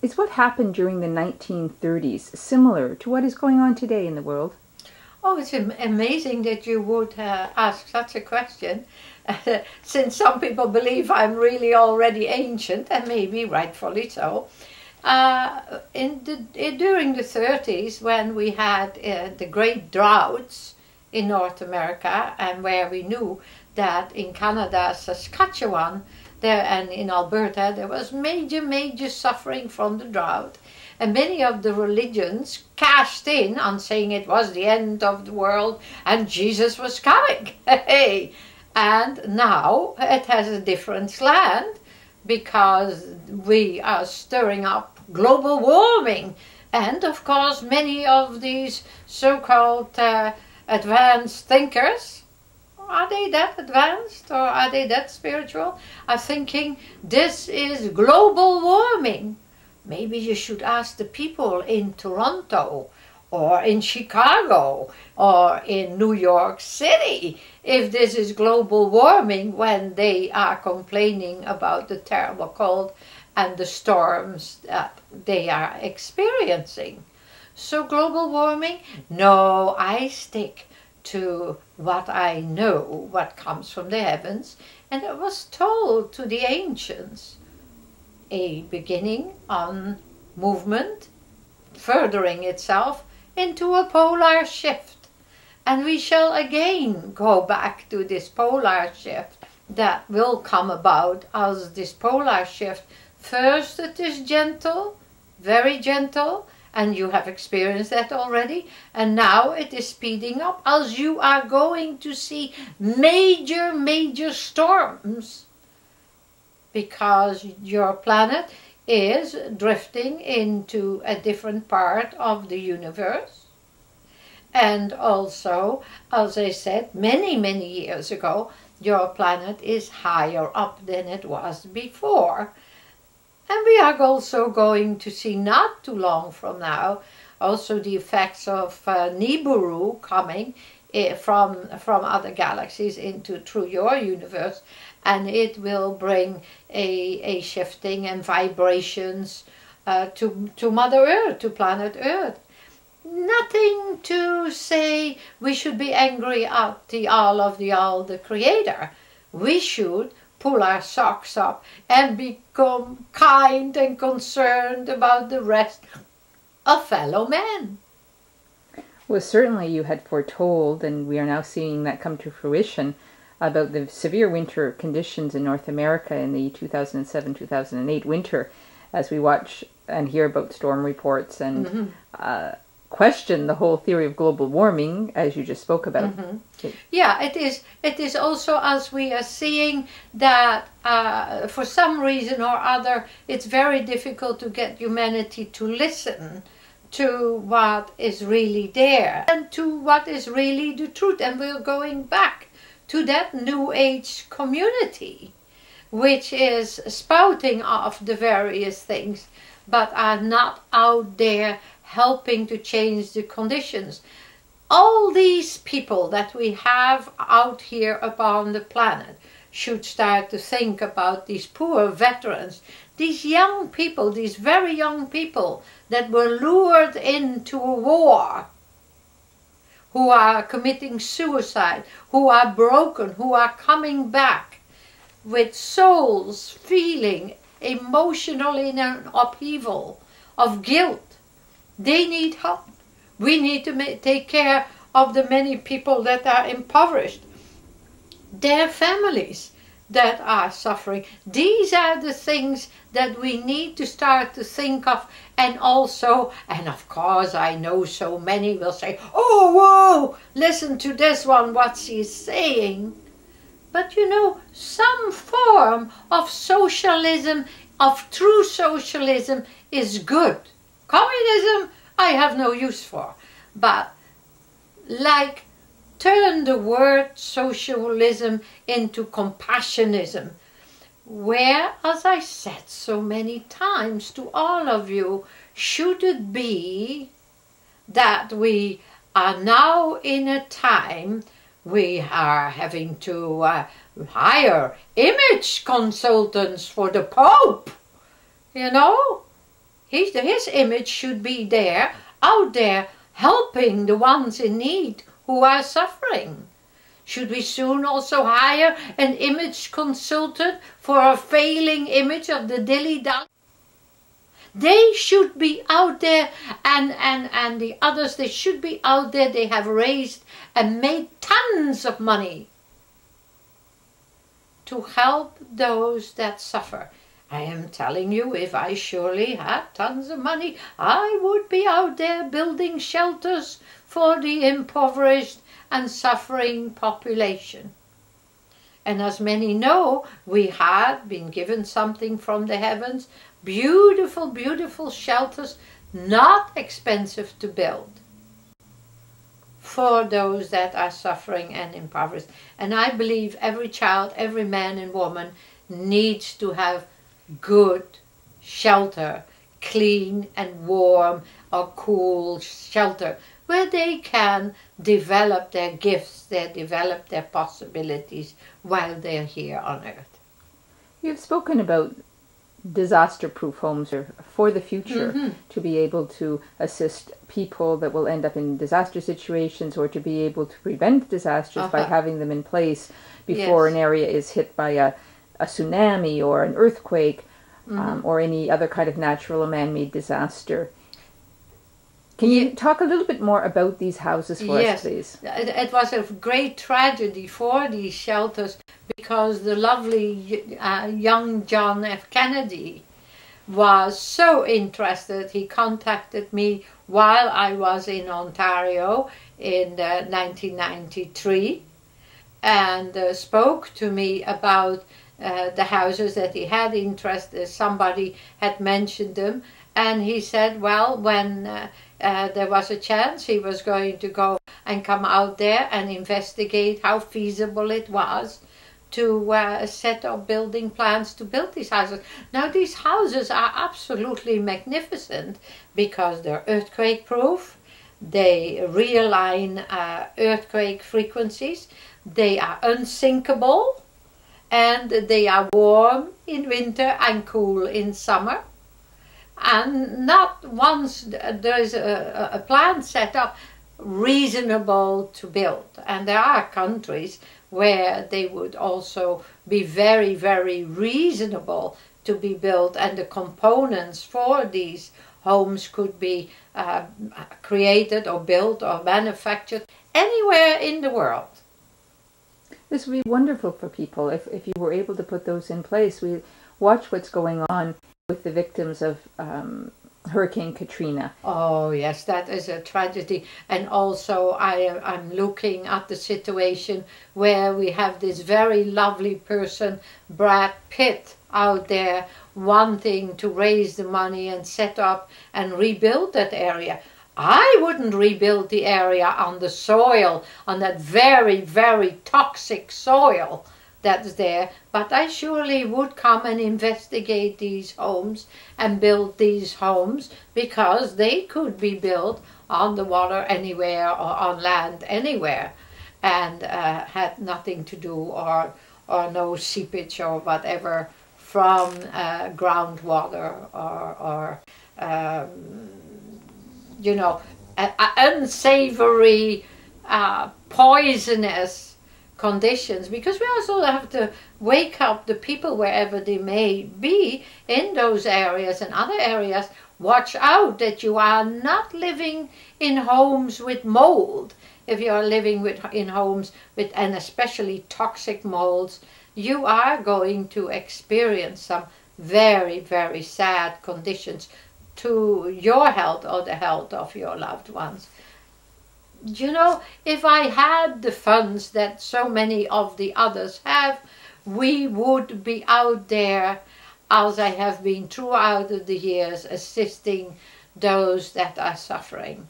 Is what happened during the 1930s similar to what is going on today in the world? Oh, it's amazing that you would ask such a question, since some people believe I'm really already ancient, and maybe rightfully so. During the 30s, when we had the great droughts in North America, and where we knew that in Canada, Saskatchewan, there and in Alberta, there was major suffering from the drought. And many of the religions cashed in on saying it was the end of the world and Jesus was coming. Hey! And now it has a different slant because we are stirring up global warming. And of course many of these so-called advanced thinkers, are they that advanced or are they that spiritual, are thinking this is global warming. Maybe you should ask the people in Toronto or in Chicago or in New York City if this is global warming when they are complaining about the terrible cold and the storms that they are experiencing. So global warming? No, I stick to what I know, what comes from the heavens, and it was told to the ancients. A beginning on movement, furthering itself into a polar shift. And we shall again go back to this polar shift that will come about as this polar shift. First it is gentle, very gentle, and you have experienced that already, and now it is speeding up as you are going to see major storms, because your planet is drifting into a different part of the universe. And also, as I said many years ago, your planet is higher up than it was before. And we are also going to see not too long from now also the effects of Nibiru coming from other galaxies through your universe, and it will bring a shifting and vibrations to Mother Earth, to planet Earth. Nothing to say we should be angry at the all, the Creator. We should pull our socks up and become kind and concerned about the rest of fellow men. Well, certainly you had foretold, and we are now seeing that come to fruition, about the severe winter conditions in North America in the 2007-2008 winter, as we watch and hear about storm reports and question the whole theory of global warming, as you just spoke about. Yeah, it is also, as we are seeing that for some reason or other it's very difficult to get humanity to listen to what is really there and to what is really the truth. And we're going back to that New Age community which is spouting off the various things but are not out there helping to change the conditions. All these people that we have out here upon the planet should start to think about these poor veterans, these young people, these very young people that were lured into a war, who are committing suicide, who are broken, who are coming back with souls feeling emotionally in an upheaval of guilt. They need help. We need to take care of the many people that are impoverished, their families that are suffering. These are the things that we need to start to think of. And also, and of course I know so many will say, oh whoa, listen to this one, what she's saying. But you know, some form of socialism, of true socialism, is good. Communism I have no use for, but like turn the word socialism into compassionism, where, as I said so many times to all of you, should it be that we are now in a time we are having to hire image consultants for the Pope, you know? His image should be there, out there, helping the ones in need who are suffering. Should we soon also hire an image consultant for a failing image of the dilly-dally? They should be out there, and the others, they should be out there. They have raised and made tons of money to help those that suffer. I am telling you, if I surely had tons of money, I would be out there building shelters for the impoverished and suffering population. And as many know, we had been given something from the heavens, beautiful, beautiful shelters, not expensive to build, for those that are suffering and impoverished. And I believe every child, every man and woman needs to have good shelter, clean and warm or cool shelter, where they can develop their gifts, they develop their possibilities while they're here on earth. You've spoken about disaster-proof homes or for the future, to be able to assist people that will end up in disaster situations, or to be able to prevent disasters by having them in place before an area is hit by a tsunami or an earthquake, or any other kind of natural or man-made disaster. Can you talk a little bit more about these houses for us, please? It was a great tragedy for these shelters, because the lovely young John F. Kennedy was so interested. He contacted me while I was in Ontario in 1993 and spoke to me about the houses that he had interest in. Somebody had mentioned them, and he said, well, when there was a chance, he was going to go and come out there and investigate how feasible it was to set up building plans to build these houses. Now, these houses are absolutely magnificent because they're earthquake proof, they realign earthquake frequencies, they are unsinkable, and they are warm in winter and cool in summer. And not once there's a plan set up, reasonable to build. And there are countries where they would also be very, very reasonable to be built, and the components for these homes could be created or built or manufactured anywhere in the world. This would be wonderful for people if you were able to put those in place. We watch what's going on with the victims of Hurricane Katrina. Oh yes, that is a tragedy. And also I'm looking at the situation where we have this very lovely person, Brad Pitt, out there wanting to raise the money and set up and rebuild that area. I wouldn't rebuild the area on the soil, on that very, very toxic soil that's there, but I surely would come and investigate these homes and build these homes, because they could be built on the water anywhere or on land anywhere, and had nothing to do or no seepage or whatever from groundwater or you know, unsavory, poisonous conditions, because we also have to wake up the people wherever they may be in those areas and other areas. Watch out that you are not living in homes with mold. If you are living in homes with, and especially toxic molds, you are going to experience some very, very sad conditions to your health or the health of your loved ones. You know, if I had the funds that so many of the others have, we would be out there, as I have been throughout the years, assisting those that are suffering.